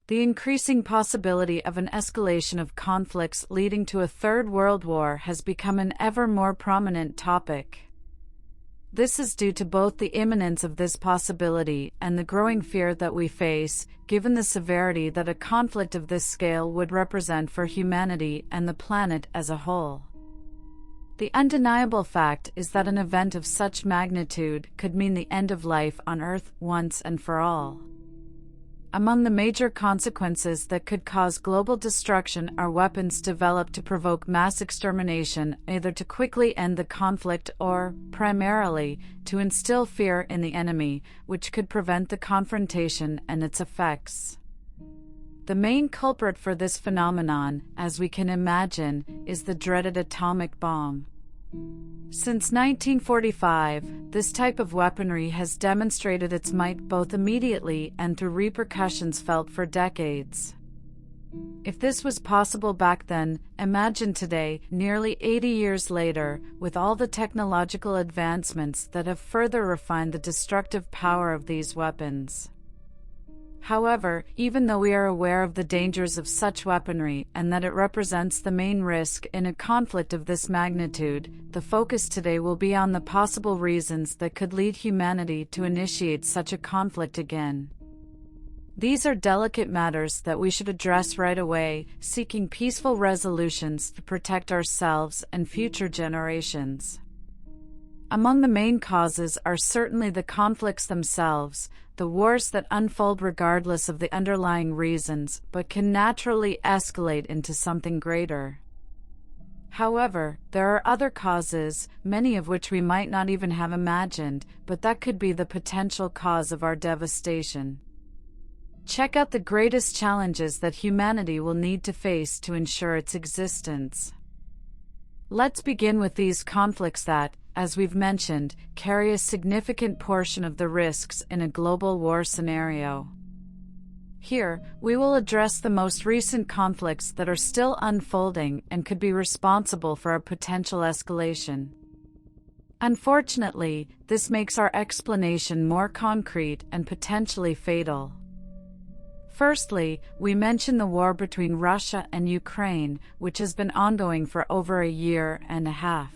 The increasing possibility of an escalation of conflicts leading to a Third World War has become an ever more prominent topic. This is due to both the imminence of this possibility and the growing fear that we face, given the severity that a conflict of this scale would represent for humanity and the planet as a whole. The undeniable fact is that an event of such magnitude could mean the end of life on Earth once and for all. Among the major consequences that could cause global destruction are weapons developed to provoke mass extermination, either to quickly end the conflict or, primarily, to instill fear in the enemy, which could prevent the confrontation and its effects. The main culprit for this phenomenon, as we can imagine, is the dreaded atomic bomb. Since 1945, this type of weaponry has demonstrated its might both immediately and through repercussions felt for decades. If this was possible back then, imagine today, nearly 80 years later, with all the technological advancements that have further refined the destructive power of these weapons. However, even though we are aware of the dangers of such weaponry and that it represents the main risk in a conflict of this magnitude, the focus today will be on the possible reasons that could lead humanity to initiate such a conflict again. These are delicate matters that we should address right away, seeking peaceful resolutions to protect ourselves and future generations. Among the main causes are certainly the conflicts themselves, the wars that unfold regardless of the underlying reasons, but can naturally escalate into something greater. However, there are other causes, many of which we might not even have imagined, but that could be the potential cause of our devastation. Check out the greatest challenges that humanity will need to face to ensure its existence. Let's begin with these conflicts that, as we've mentioned, carry a significant portion of the risks in a global war scenario. Here, we will address the most recent conflicts that are still unfolding and could be responsible for a potential escalation. Unfortunately, this makes our explanation more concrete and potentially fatal. Firstly, we mention the war between Russia and Ukraine, which has been ongoing for over a year and a half.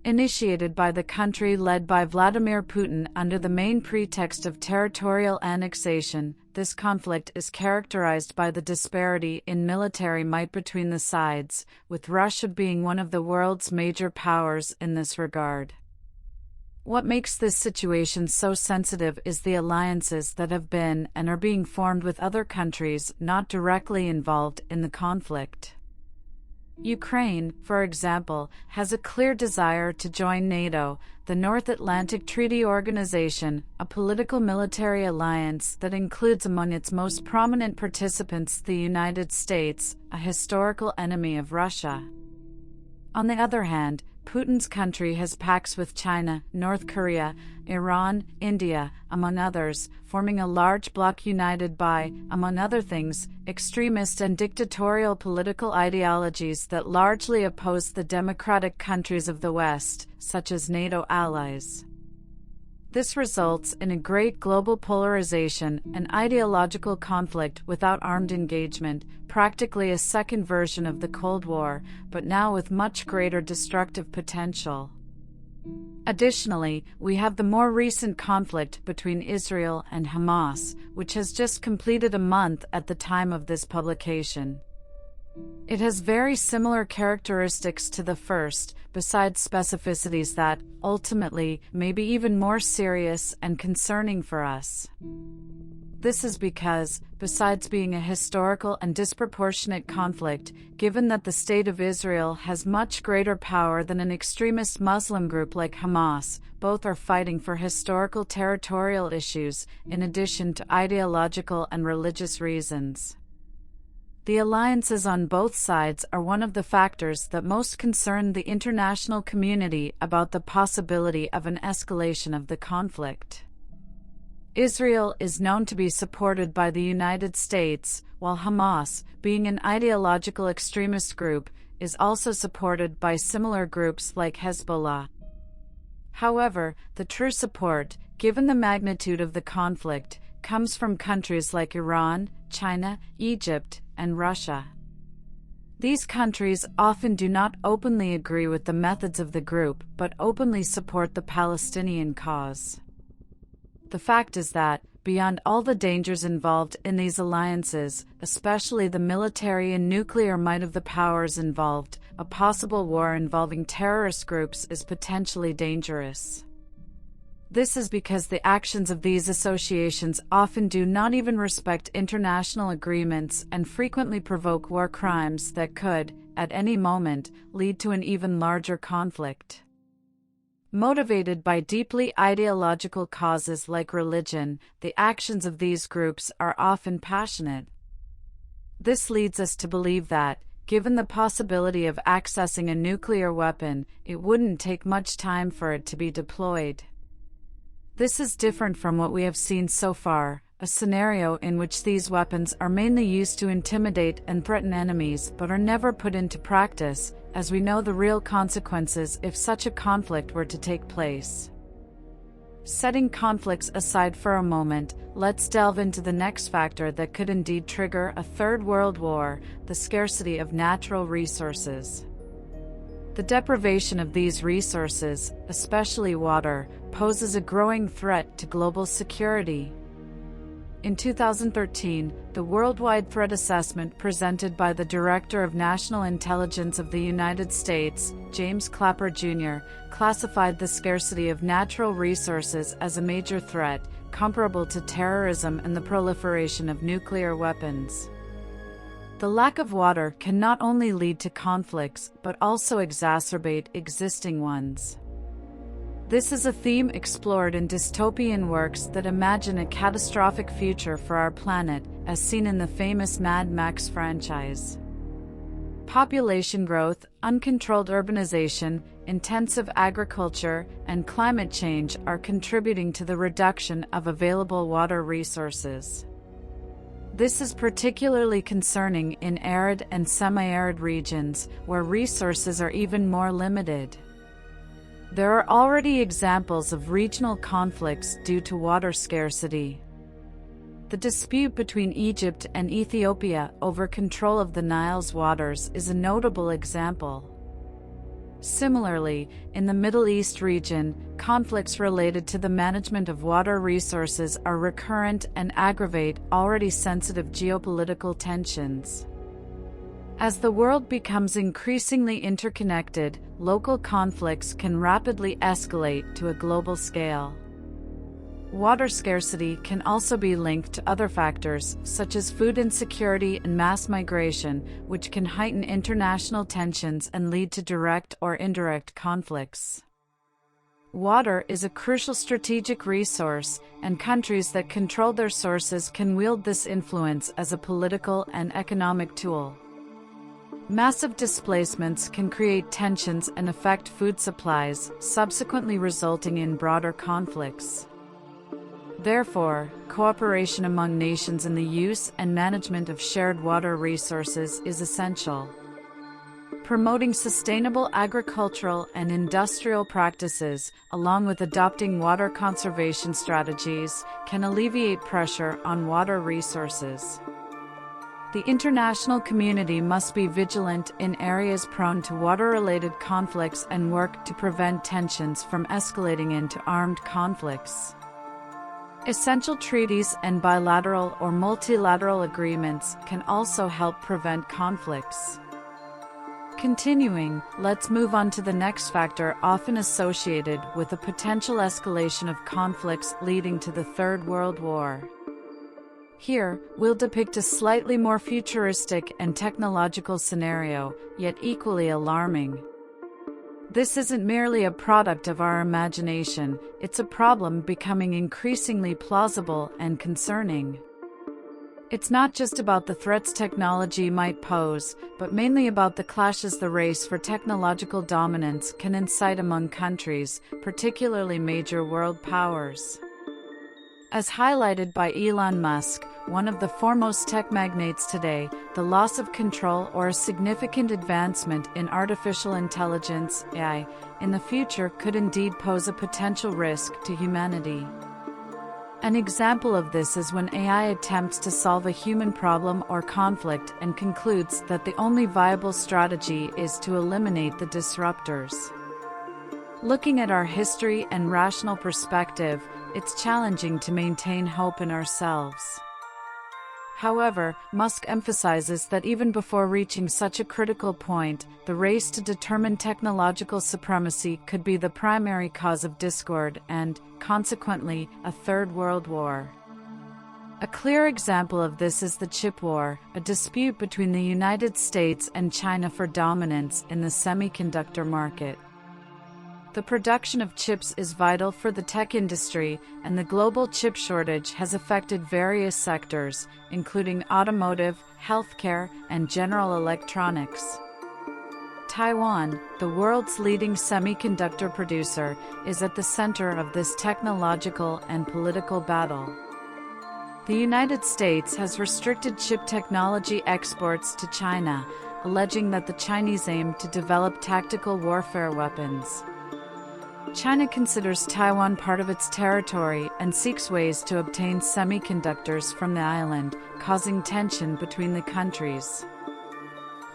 Initiated by the country led by Vladimir Putin under the main pretext of territorial annexation, this conflict is characterized by the disparity in military might between the sides, with Russia being one of the world's major powers in this regard. What makes this situation so sensitive is the alliances that have been and are being formed with other countries not directly involved in the conflict. Ukraine, for example, has a clear desire to join NATO, the North Atlantic Treaty Organization, a political military alliance that includes among its most prominent participants the United States, a historical enemy of Russia. On the other hand, Putin's country has pacts with China, North Korea, Iran, India, among others, forming a large bloc united by, among other things, extremist and dictatorial political ideologies that largely oppose the democratic countries of the West, such as NATO allies. This results in a great global polarization, an ideological conflict without armed engagement, practically a second version of the Cold War, but now with much greater destructive potential. Additionally, we have the more recent conflict between Israel and Hamas, which has just completed a month at the time of this publication. It has very similar characteristics to the first, besides specificities that, ultimately, may be even more serious and concerning for us. This is because, besides being a historical and disproportionate conflict, given that the State of Israel has much greater power than an extremist Muslim group like Hamas, both are fighting for historical territorial issues, in addition to ideological and religious reasons. The alliances on both sides are one of the factors that most concern the international community about the possibility of an escalation of the conflict. Israel is known to be supported by the United States, while Hamas, being an ideological extremist group, is also supported by similar groups like Hezbollah. However, the true support, given the magnitude of the conflict, comes from countries like Iran, China, Egypt, and Russia. These countries often do not openly agree with the methods of the group, but openly support the Palestinian cause. The fact is that, beyond all the dangers involved in these alliances, especially the military and nuclear might of the powers involved, a possible war involving terrorist groups is potentially dangerous. This is because the actions of these associations often do not even respect international agreements and frequently provoke war crimes that could, at any moment, lead to an even larger conflict. Motivated by deeply ideological causes like religion, the actions of these groups are often passionate. This leads us to believe that, given the possibility of accessing a nuclear weapon, it wouldn't take much time for it to be deployed. This is different from what we have seen so far, a scenario in which these weapons are mainly used to intimidate and threaten enemies but are never put into practice, as we know the real consequences if such a conflict were to take place. Setting conflicts aside for a moment, let's delve into the next factor that could indeed trigger a third world war: the scarcity of natural resources. The deprivation of these resources, especially water, poses a growing threat to global security. In 2013, the Worldwide Threat Assessment presented by the Director of National Intelligence of the United States, James Clapper Jr., classified the scarcity of natural resources as a major threat, comparable to terrorism and the proliferation of nuclear weapons. The lack of water can not only lead to conflicts, but also exacerbate existing ones. This is a theme explored in dystopian works that imagine a catastrophic future for our planet, as seen in the famous Mad Max franchise. Population growth, uncontrolled urbanization, intensive agriculture, and climate change are contributing to the reduction of available water resources. This is particularly concerning in arid and semi-arid regions, where resources are even more limited. There are already examples of regional conflicts due to water scarcity. The dispute between Egypt and Ethiopia over control of the Nile's waters is a notable example. Similarly, in the Middle East region, conflicts related to the management of water resources are recurrent and aggravate already sensitive geopolitical tensions. As the world becomes increasingly interconnected, local conflicts can rapidly escalate to a global scale. Water scarcity can also be linked to other factors, such as food insecurity and mass migration, which can heighten international tensions and lead to direct or indirect conflicts. Water is a crucial strategic resource, and countries that control their sources can wield this influence as a political and economic tool. Massive displacements can create tensions and affect food supplies, subsequently resulting in broader conflicts. Therefore, cooperation among nations in the use and management of shared water resources is essential. Promoting sustainable agricultural and industrial practices, along with adopting water conservation strategies, can alleviate pressure on water resources. The international community must be vigilant in areas prone to water-related conflicts and work to prevent tensions from escalating into armed conflicts. Essential treaties and bilateral or multilateral agreements can also help prevent conflicts. Continuing, let's move on to the next factor often associated with a potential escalation of conflicts leading to the Third World War. Here, we'll depict a slightly more futuristic and technological scenario, yet equally alarming. This isn't merely a product of our imagination, it's a problem becoming increasingly plausible and concerning. It's not just about the threats technology might pose, but mainly about the clashes the race for technological dominance can incite among countries, particularly major world powers. As highlighted by Elon Musk, one of the foremost tech magnates today, the loss of control or a significant advancement in artificial intelligence (AI) in the future could indeed pose a potential risk to humanity. An example of this is when AI attempts to solve a human problem or conflict and concludes that the only viable strategy is to eliminate the disruptors. Looking at our history and rational perspective, it's challenging to maintain hope in ourselves. However, Musk emphasizes that even before reaching such a critical point, the race to determine technological supremacy could be the primary cause of discord and, consequently, a third world war. A clear example of this is the chip war, a dispute between the United States and China for dominance in the semiconductor market. The production of chips is vital for the tech industry, and the global chip shortage has affected various sectors, including automotive, healthcare, and general electronics. Taiwan, the world's leading semiconductor producer, is at the center of this technological and political battle. The United States has restricted chip technology exports to China, alleging that the Chinese aim to develop tactical warfare weapons. China considers Taiwan part of its territory and seeks ways to obtain semiconductors from the island, causing tension between the countries.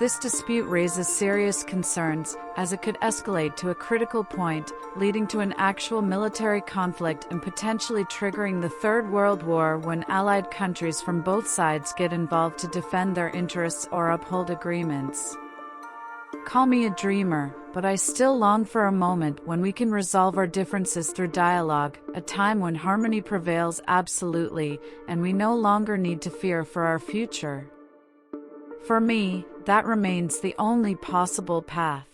This dispute raises serious concerns, as it could escalate to a critical point, leading to an actual military conflict and potentially triggering the Third World War when allied countries from both sides get involved to defend their interests or uphold agreements. Call me a dreamer, but I still long for a moment when we can resolve our differences through dialogue, a time when harmony prevails absolutely, and we no longer need to fear for our future. For me, that remains the only possible path.